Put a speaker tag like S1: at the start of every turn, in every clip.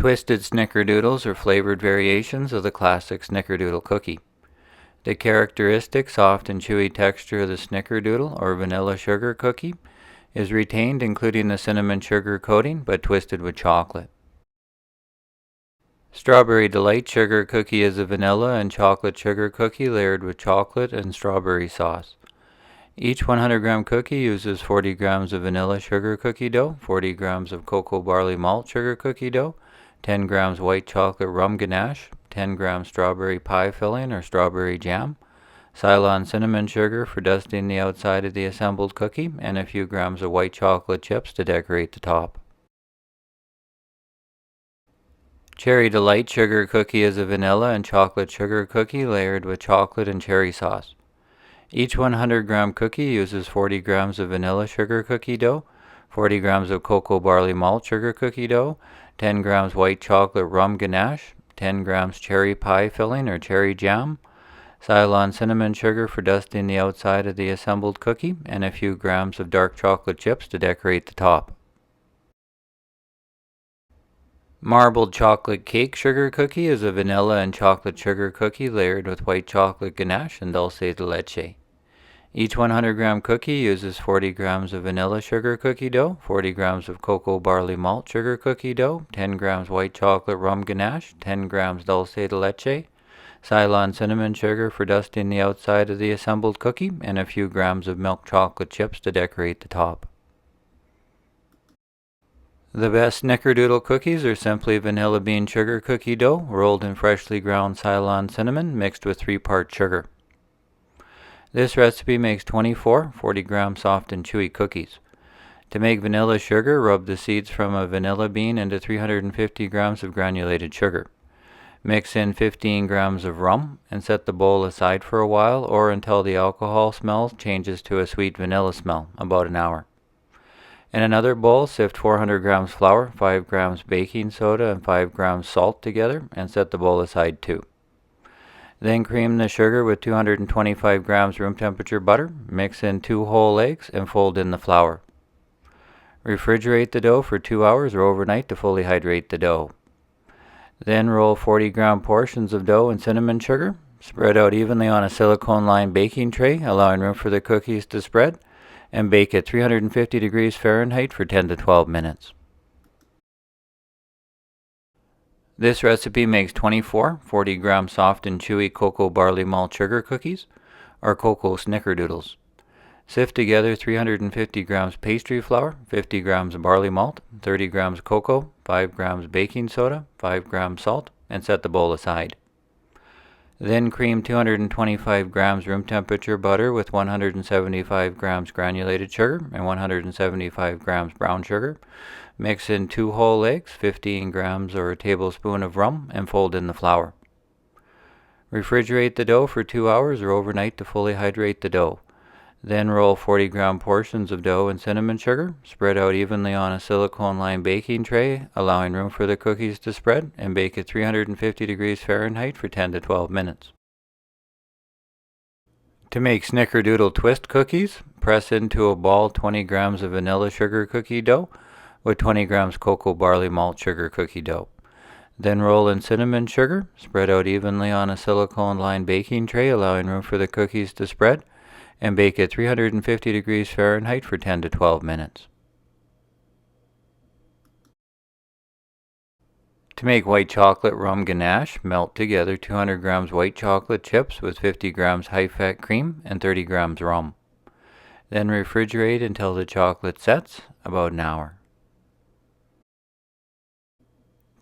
S1: Twisted Snickerdoodles are flavored variations of the classic Snickerdoodle cookie. The characteristic soft and chewy texture of the Snickerdoodle or vanilla sugar cookie is retained, including the cinnamon sugar coating, but twisted with chocolate. Strawberry Delight sugar cookie is a vanilla and chocolate sugar cookie layered with chocolate and strawberry sauce. Each 100-gram cookie uses 40 grams of vanilla sugar cookie dough, 40 grams of cocoa barley malt sugar cookie dough, 10 grams white chocolate rum ganache, 10 grams strawberry pie filling or strawberry jam, Ceylon cinnamon sugar for dusting the outside of the assembled cookie, and a few grams of white chocolate chips to decorate the top. Cherry Delight sugar cookie is a vanilla and chocolate sugar cookie layered with chocolate and cherry sauce. Each 100-gram cookie uses 40 grams of vanilla sugar cookie dough, 40 grams of cocoa barley malt sugar cookie dough, 10 grams white chocolate rum ganache, 10 grams cherry pie filling or cherry jam, Ceylon cinnamon sugar for dusting the outside of the assembled cookie, and a few grams of dark chocolate chips to decorate the top. Marbled chocolate cake sugar cookie is a vanilla and chocolate sugar cookie layered with white chocolate ganache and dulce de leche. Each 100-gram cookie uses 40 grams of vanilla sugar cookie dough, 40 grams of cocoa barley malt sugar cookie dough, 10 grams white chocolate rum ganache, 10 grams dulce de leche, Ceylon cinnamon sugar for dusting the outside of the assembled cookie, and a few grams of milk chocolate chips to decorate the top. The best Snickerdoodle cookies are simply vanilla bean sugar cookie dough rolled in freshly ground Ceylon cinnamon mixed with 3-part sugar. This recipe makes 24 40-gram soft and chewy cookies. To make vanilla sugar, rub the seeds from a vanilla bean into 350 grams of granulated sugar. Mix in 15 grams of rum and set the bowl aside for a while or until the alcohol smell changes to a sweet vanilla smell, about an hour. In another bowl, sift 400 grams flour, 5 grams baking soda, and 5 grams salt together and set the bowl aside too. Then cream the sugar with 225 grams room temperature butter, mix in 2 whole eggs, and fold in the flour. Refrigerate the dough for 2 hours or overnight to fully hydrate the dough. Then roll 40-gram portions of dough and cinnamon sugar, spread out evenly on a silicone-lined baking tray, allowing room for the cookies to spread, and bake at 350 degrees Fahrenheit for 10 to 12 minutes. This recipe makes 24 40-gram soft and chewy cocoa barley malt sugar cookies, or cocoa Snickerdoodles. Sift together 350 grams pastry flour, 50 grams barley malt, 30 grams cocoa, 5 grams baking soda, 5 grams salt, and set the bowl aside. Then cream 225 grams room temperature butter with 175 grams granulated sugar and 175 grams brown sugar. Mix in 2 whole eggs, 15 grams or a tablespoon of rum, and fold in the flour. Refrigerate the dough for 2 hours or overnight to fully hydrate the dough. Then roll 40-gram portions of dough and cinnamon sugar, spread out evenly on a silicone-lined baking tray, allowing room for the cookies to spread, and bake at 350 degrees Fahrenheit for 10 to 12 minutes. To make Snickerdoodle Twist cookies, press into a ball 20 grams of vanilla sugar cookie dough with 20 grams cocoa barley malt sugar cookie dough. Then roll in cinnamon sugar, spread out evenly on a silicone-lined baking tray, allowing room for the cookies to spread, and bake at 350 degrees Fahrenheit for 10 to 12 minutes. To make white chocolate rum ganache, melt together 200 grams white chocolate chips with 50 grams high-fat cream and 30 grams rum. Then refrigerate until the chocolate sets, about an hour.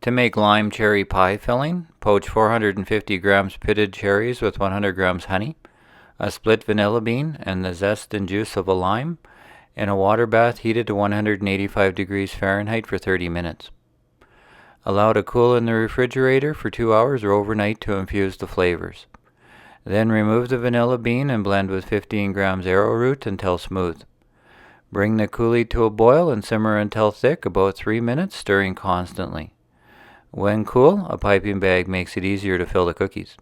S1: To make lime cherry pie filling, poach 450 grams pitted cherries with 100 grams honey, a split vanilla bean, and the zest and juice of a lime, in a water bath heated to 185 degrees Fahrenheit for 30 minutes. Allow to cool in the refrigerator for 2 hours or overnight to infuse the flavors. Then remove the vanilla bean and blend with 15 grams arrowroot until smooth. Bring the coulis to a boil and simmer until thick, about 3 minutes, stirring constantly. When cool, a piping bag makes it easier to fill the cookies.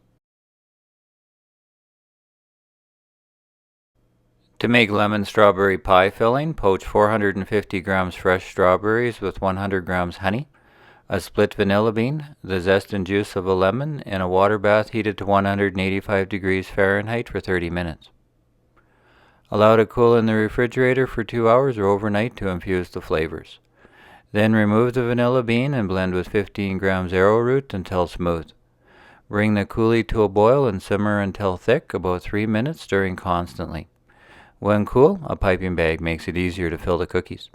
S1: To make lemon strawberry pie filling, poach 450 grams fresh strawberries with 100 grams honey, a split vanilla bean, the zest and juice of a lemon, and a water bath heated to 185 degrees Fahrenheit for 30 minutes. Allow to cool in the refrigerator for 2 hours or overnight to infuse the flavors. Then remove the vanilla bean and blend with 15 grams arrowroot until smooth. Bring the coulis to a boil and simmer until thick, about 3 minutes, stirring constantly. When cool, a piping bag makes it easier to fill the cookies.